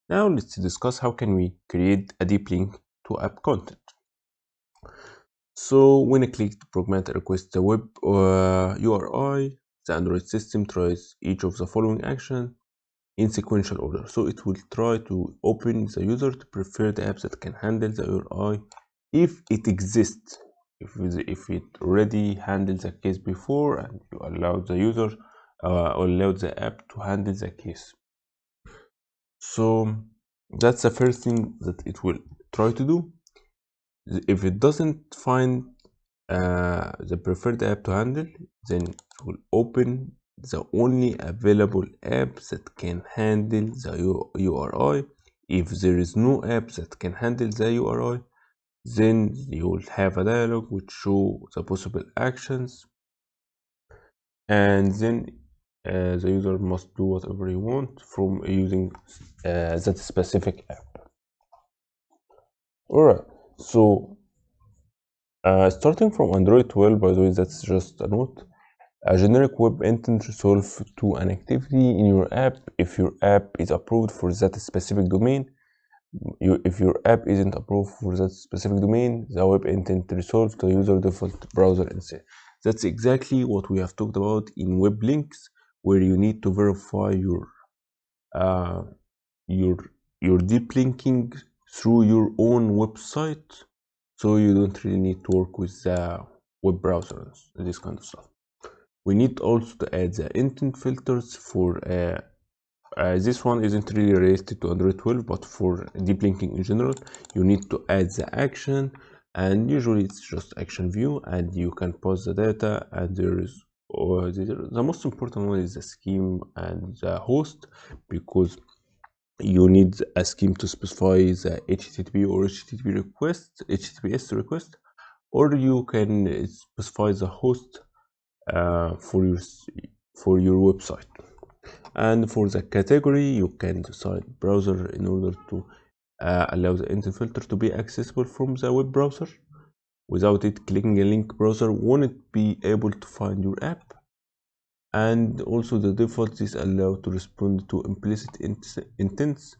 Now let's discuss how can we create a deep link to app content. So when I click to pragmatic request the web URI, the Android system tries each of the following actions in sequential order. So it will try to open the user to prefer the apps that can handle the URI if it exists. If it already handles the case before and you allow the user or allow the app to handle the case. So that's the first thing that it will try to do. If it doesn't find the preferred app to handle, then it will open the only available app that can handle the URI. If there is no app that can handle the URI, then you will have a dialog which show the possible actions, and then the user must do whatever he wants from using that specific app. Alright, so starting from Android 12, by the way, that's just a note. A generic web intent resolve to an activity in your app if your app is approved for that specific domain. If your app isn't approved for that specific domain, the web intent resolves to user default browser instead. That's exactly what we have talked about in web links, where you need to verify uh, your deep linking through your own website, so you don't really need to work with the web browsers, this kind of stuff. We need also to add the intent filters for this one isn't really related to Android 12, but for deep linking in general, you need to add the action, and usually it's just action view, and you can pause the data, and there is the most important one is the scheme and the host, because you need a scheme to specify the HTTP or HTTPS request, or you can specify the host for your website. And for the category, you can decide browser in order to allow the intent filter to be accessible from the web browser. Without it, clicking a link browser won't be able to find your app. And also the default is allowed to respond to implicit intents.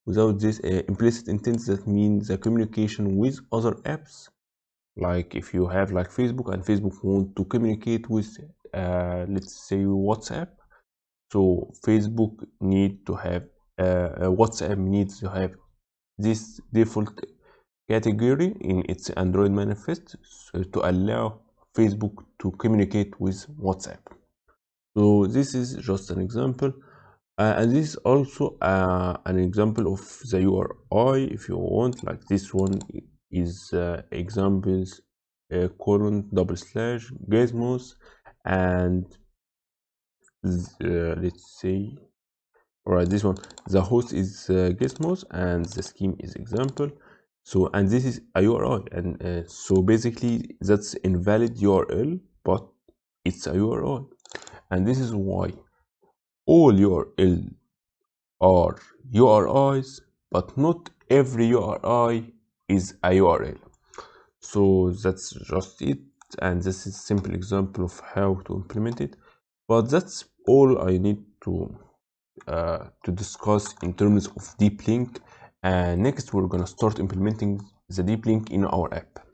Without this implicit intents, that means the communication with other apps. Like if you have like Facebook and Facebook want to communicate with let's say WhatsApp, so Facebook need to have WhatsApp needs to have this default category in its Android manifest to allow Facebook to communicate with WhatsApp. So this is just an example, and this is also an example of the URI. If you want, like this one is examples colon / gizmos, and let's say, alright, this one, the host is gizmos and the scheme is example. So, and this is a URI, and so basically that's invalid URL, but it's a URI, and this is why all URL are URIs, but not every URI is a URL. So that's just it, and this is a simple example of how to implement it, but that's all I need to discuss in terms of deep link. And next we're gonna start implementing the deep link in our app.